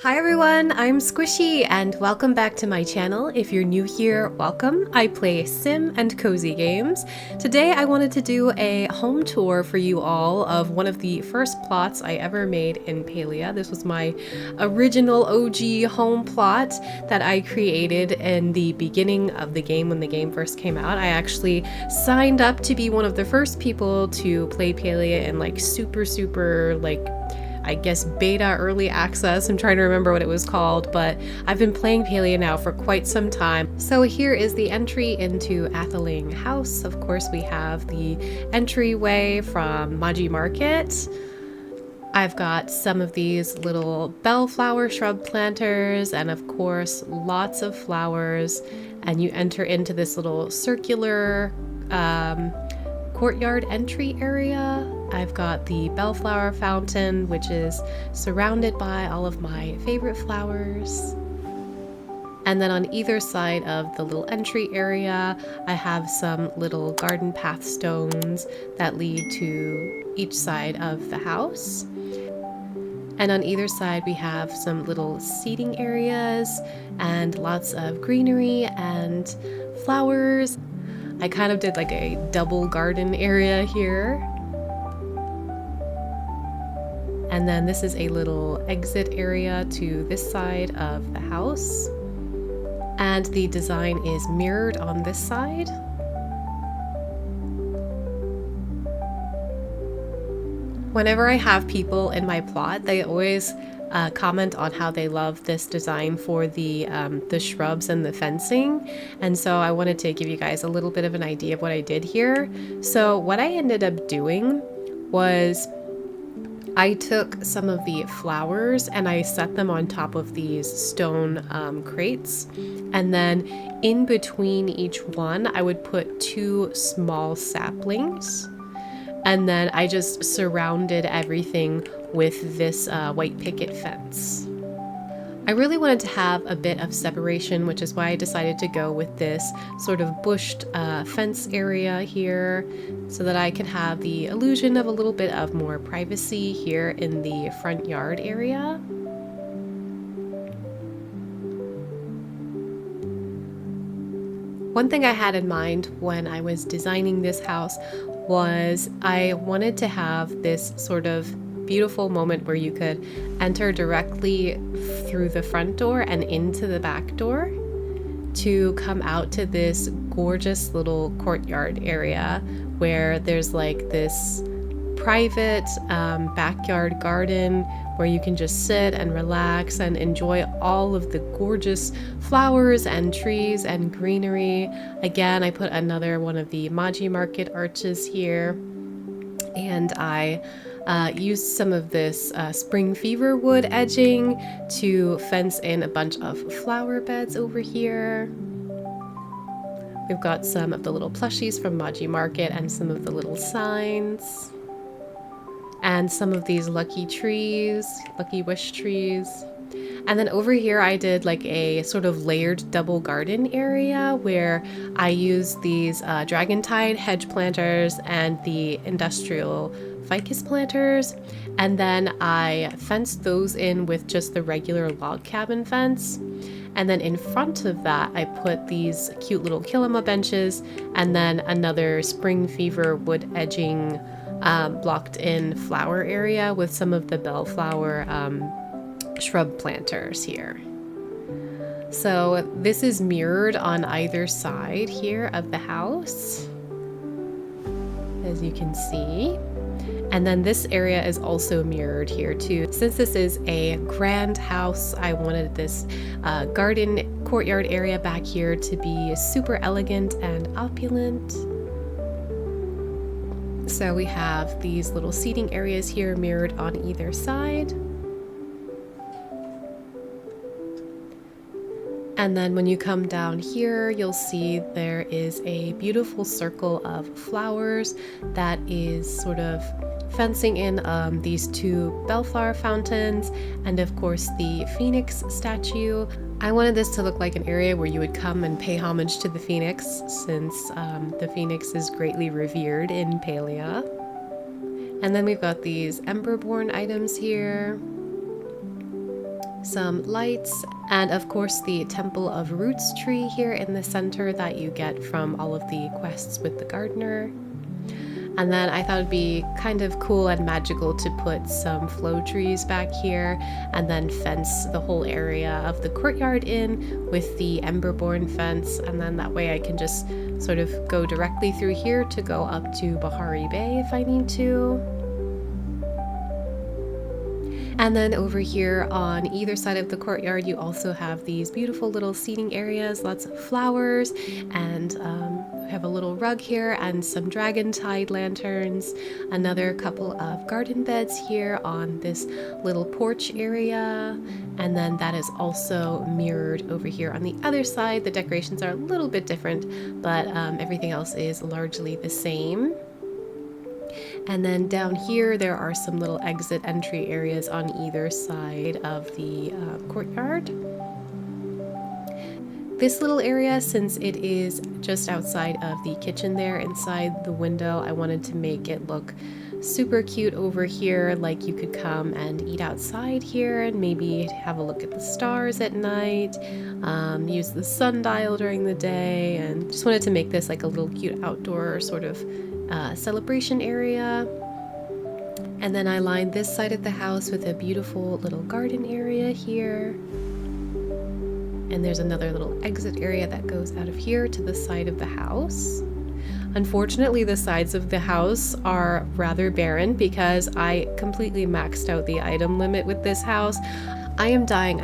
Hi everyone, I'm Squishy and welcome back to my channel. If you're new here, welcome. I play sim and cozy games. Today I wanted to do a home tour for you all of one of the first plots I ever made in Palia. This was my original OG home plot that I created in the beginning of the game when the game first came out. I actually signed up to be one of the first people to play Palia in like super I guess beta early access. I'm trying to remember what it was called, but I've been playing Palia now for quite some time. So here is the entry into Atheling House. Of course, we have the entryway from Maji Market. I've got some of these little bellflower shrub planters and of course lots of flowers, and you enter into this little circular courtyard entry area. I've got the bellflower fountain, which is surrounded by all of my favorite flowers. And then on either side of the little entry area, I have some little garden path stones that lead to each side of the house. And on either side, we have some little seating areas and lots of greenery and flowers. I kind of did like a double garden area here. And then this is a little exit area to this side of the house. And the design is mirrored on this side. Whenever I have people in my plot, they always comment on how they love this design for the shrubs and the fencing, and so I wanted to give you guys a little bit of an idea of what I did here. So what I ended up doing was I took some of the flowers and I set them on top of these stone crates, and then in between each one I would put two small saplings, and then I just surrounded everything with this white picket fence. I really wanted to have a bit of separation, which is why I decided to go with this sort of bushed fence area here, so that I could have the illusion of a little bit of more privacy here in the front yard area. One thing I had in mind when I was designing this house was I wanted to have this sort of beautiful moment where you could enter directly through the front door and into the back door to come out to this gorgeous little courtyard area where there's like this private backyard garden where you can just sit and relax and enjoy all of the gorgeous flowers and trees and greenery. Again, I put another one of the Maji Market arches here, and I used some of this spring fever wood edging to fence in a bunch of flower beds over here. We've got some of the little plushies from Maji Market and some of the little signs. And some of these lucky trees, lucky wish trees. And then over here I did like a sort of layered double garden area where I used these Dragontide hedge planters and the industrial ficus planters, and then I fenced those in with just the regular log cabin fence. And then in front of that I put these cute little kilima benches and then another spring fever wood edging blocked in flower area with some of the bellflower shrub planters here. So this is mirrored on either side here of the house, as you can see. And then this area is also mirrored here too. Since this is a grand house, I wanted this garden courtyard area back here to be super elegant and opulent. So we have these little seating areas here mirrored on either side. And then when you come down here, you'll see there is a beautiful circle of flowers that is sort of fencing in these two bellflower fountains and of course the phoenix statue. I wanted this to look like an area where you would come and pay homage to the phoenix, since the phoenix is greatly revered in Palia. And then we've got these emberborn items here. some lights, and of course the Temple of Roots tree here in the center that you get from all of the quests with the gardener. And then I thought it'd be kind of cool and magical to put some flow trees back here and then fence the whole area of the courtyard in with the Emberborn fence, and then that way I can just sort of go directly through here to go up to Bahari Bay if I need to. And then over here on either side of the courtyard, you also have these beautiful little seating areas, lots of flowers, and we have a little rug here and some dragon-tied lanterns, another couple of garden beds here on this little porch area, and then that is also mirrored over here on the other side. The decorations are a little bit different, but everything else is largely the same. And then down here there are some little exit entry areas on either side of the courtyard. This little area, since it is just outside of the kitchen there inside the window, I wanted to make it look super cute over here, like you could come and eat outside here and maybe have a look at the stars at night, use the sundial during the day, and just wanted to make this like a little cute outdoor sort of celebration area. And then I lined this side of the house with a beautiful little garden area here. And there's another little exit area that goes out of here to the side of the house. Unfortunately, the sides of the house are rather barren because I completely maxed out the item limit with this house. I am dying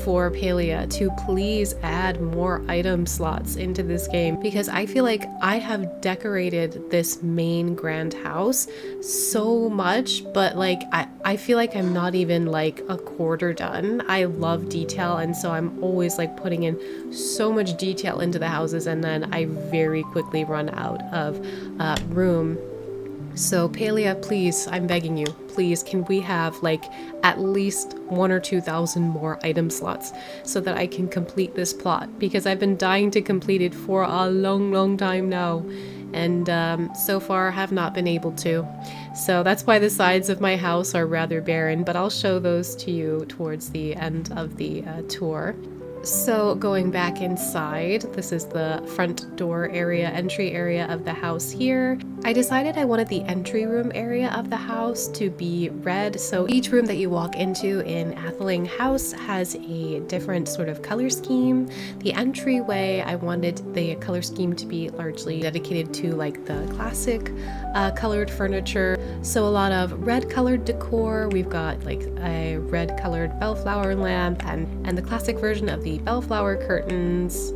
for Palia to please add more item slots into this game, because I feel like I have decorated this main grand house so much, but like I feel like I'm not even like a quarter done. I love detail, and so I'm always like putting in so much detail into the houses, and then I very quickly run out of room. So Palia, please, I'm begging you, please, can we have like at least 1,000 or 2,000 more item slots so that I can complete this plot, because I've been dying to complete it for a long time now, and so far have not been able to. So that's why the sides of my house are rather barren, but I'll show those to you towards the end of the tour. So going back inside, this is the front door area, entry area of the house here. I decided I wanted the entry room area of the house to be red. So each room that you walk into in Atheling House has a different sort of color scheme. The entryway, I wanted the color scheme to be largely dedicated to like the classic colored furniture. So a lot of red colored decor. We've got like a red colored bellflower lamp and the classic version of the bellflower curtains,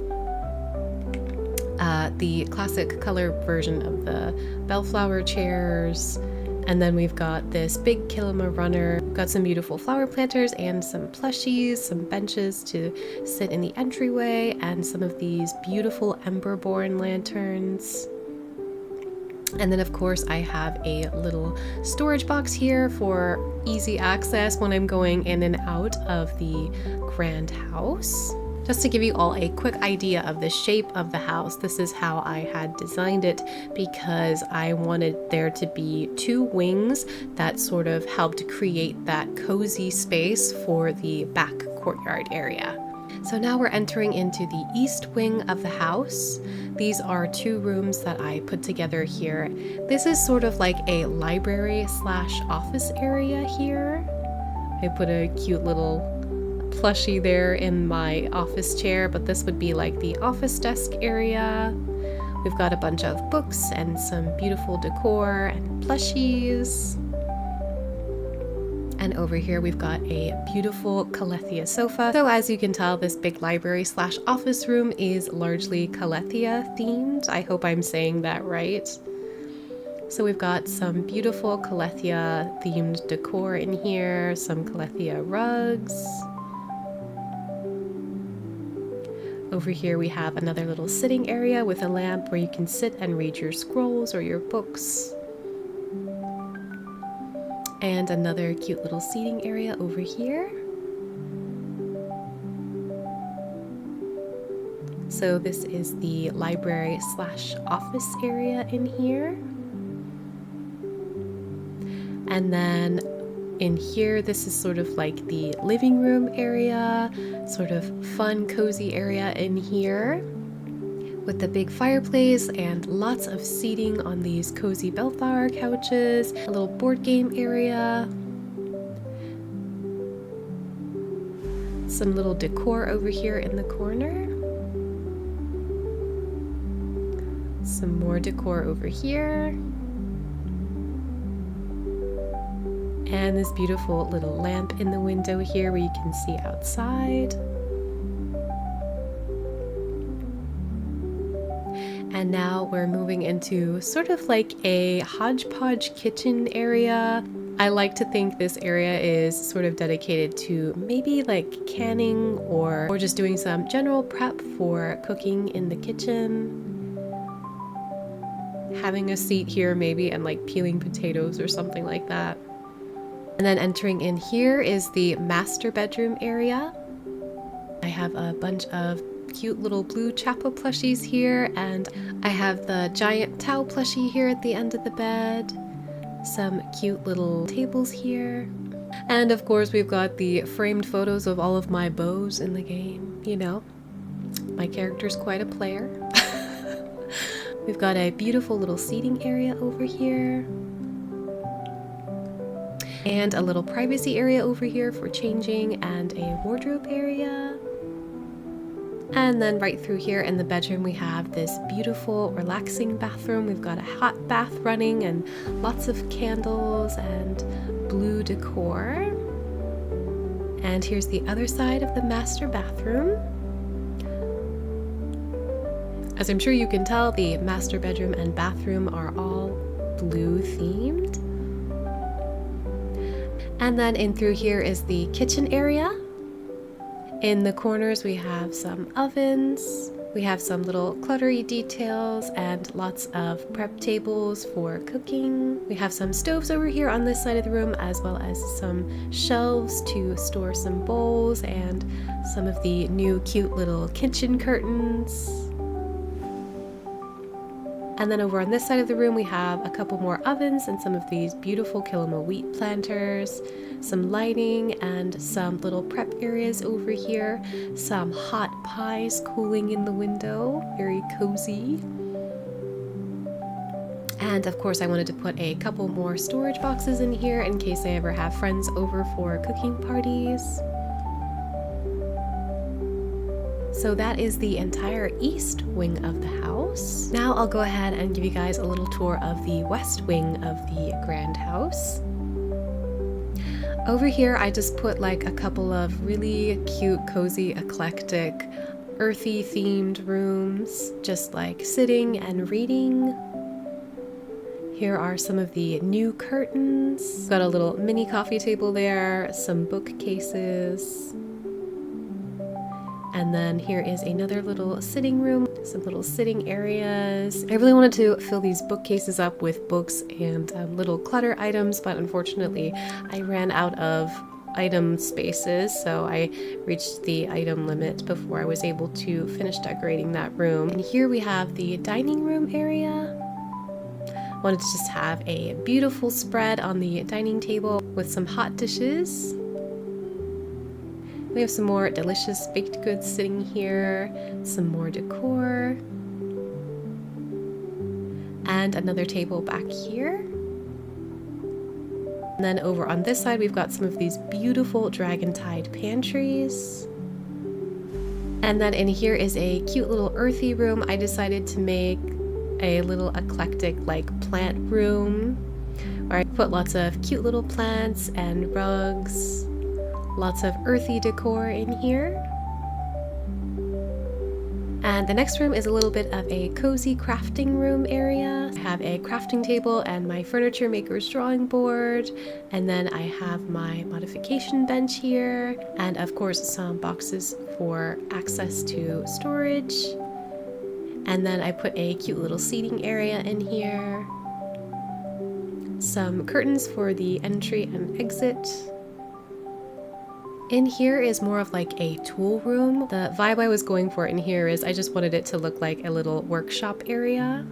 the classic color version of the bellflower chairs, and then we've got this big Kilima runner. We've got some beautiful flower planters and some plushies, some benches to sit in the entryway, and some of these beautiful Emberborn lanterns. And then of course I have a little storage box here for easy access when I'm going in and out of the grand house. Just to give you all a quick idea of the shape of the house, this is how I had designed it, because I wanted there to be two wings that sort of helped create that cozy space for the back courtyard area. So now we're entering into the east wing of the house. These are two rooms that I put together here. This is sort of like a library slash office area here. I put a cute little plushie there in my office chair, but this would be like the office desk area. We've got a bunch of books and some beautiful decor and plushies. And over here we've got a beautiful Calethea sofa. So as you can tell, this big library slash office room is largely Calethea themed. I hope I'm saying that right. So we've got some beautiful Calethea themed decor in here, some Calethea rugs. Over here we have another little sitting area with a lamp where you can sit and read your scrolls or your books. And another cute little seating area over here. So this is the library slash office area in here. And then In here, this is sort of like the living room area, sort of fun, cozy area in here with the big fireplace and lots of seating on these cozy bellflower couches, a little board game area, some little decor over here in the corner, some more decor over here, and this beautiful little lamp in the window here where you can see outside. And now we're moving into sort of like a hodgepodge kitchen area. I like to think this area is sort of dedicated to maybe like canning or just doing some general prep for cooking in the kitchen. Having a seat here maybe and like peeling potatoes or something like that. And then entering in here is the master bedroom area. I have a bunch of cute little blue Chapo plushies here, and I have the giant towel plushie here at the end of the bed. Some cute little tables here. And of course we've got the framed photos of all of my bows in the game. You know, my character's quite a player. We've got a beautiful little seating area over here. And a little privacy area over here for changing, and a wardrobe area. And then right through here in the bedroom we have this beautiful relaxing bathroom. We've got a hot bath running and lots of candles and blue decor. And here's the other side of the master bathroom. As I'm sure you can tell, the master bedroom and bathroom are all blue themed. And then in through here is the kitchen area. In the corners we have some ovens, we have some little cluttery details and lots of prep tables for cooking. We have some stoves over here on this side of the room, as well as some shelves to store some bowls and some of the new cute little kitchen curtains. And then over on this side of the room we have a couple more ovens and some of these beautiful Kilima wheat planters, some lighting and some little prep areas over here, some hot pies cooling in the window, very cozy. And of course I wanted to put a couple more storage boxes in here in case I ever have friends over for cooking parties. So that is the entire east wing of the house. Now I'll go ahead and give you guys a little tour of the west wing of the grand house. Over here I just put like a couple of really cute, cozy, eclectic, earthy themed rooms, just like sitting and reading. Here are some of the new curtains. Got a little mini coffee table there, some bookcases. And then here is another little sitting room, some little sitting areas. I really wanted to fill these bookcases up with books and little clutter items, but unfortunately I ran out of item spaces, so I reached the item limit before I was able to finish decorating that room. And here we have the dining room area. I wanted to just have a beautiful spread on the dining table with some hot dishes. We have some more delicious baked goods sitting here, some more decor, and another table back here. And then over on this side we've got some of these beautiful dragon-tide pantries. And then in here is a cute little earthy room. I decided to make a little eclectic like plant room where I put lots of cute little plants and rugs. Lots of earthy decor in here. And the next room is a little bit of a cozy crafting room area. I have a crafting table and my furniture maker's drawing board. And then I have my modification bench here. And of course some boxes for access to storage. And then I put a cute little seating area in here. Some curtains for the entry and exit. In here is more of like a tool room. The vibe I was going for in here is I just wanted it to look like a little workshop area.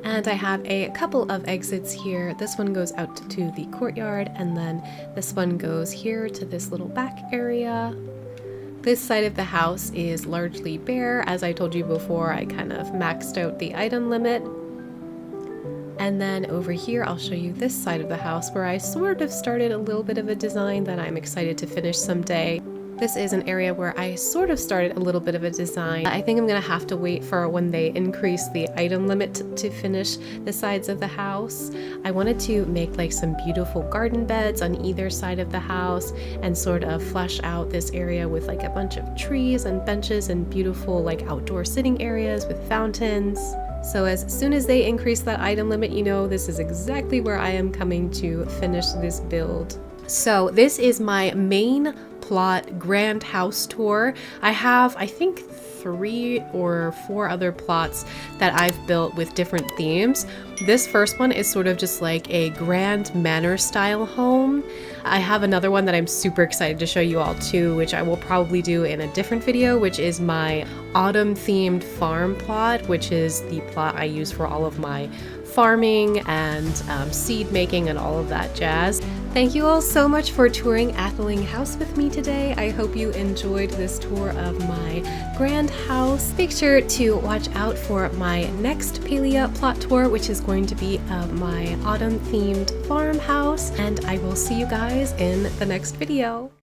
And I have a couple of exits here. This one goes out to the courtyard, and then this one goes here to this little back area. This side of the house is largely bare. As I told you before, I kind of maxed out the item limit. And then over here, I'll show you this side of the house where I sort of started a little bit of a design that I'm excited to finish someday. This is an area where I sort of started a little bit of a design. I think I'm gonna have to wait for when they increase the item limit to finish the sides of the house. I wanted to make like some beautiful garden beds on either side of the house and sort of flesh out this area with like a bunch of trees and benches and beautiful like outdoor sitting areas with fountains. So as soon as they increase that item limit, you know, this is exactly where I am coming to finish this build. So this is my main plot grand house tour. I have, I think, 3 or 4 other plots that I've built with different themes. This first one is sort of just like a grand manor style home. I have another one that I'm super excited to show you all too, which I will probably do in a different video, which is my autumn themed farm plot, which is the plot I use for all of my farming and seed making and all of that jazz. Thank you all so much for touring Atheling House with me today. I hope you enjoyed this tour of my grand house. Make sure to watch out for my next Palia plot tour, which is going to be of my autumn themed farmhouse, and I will see you guys in the next video.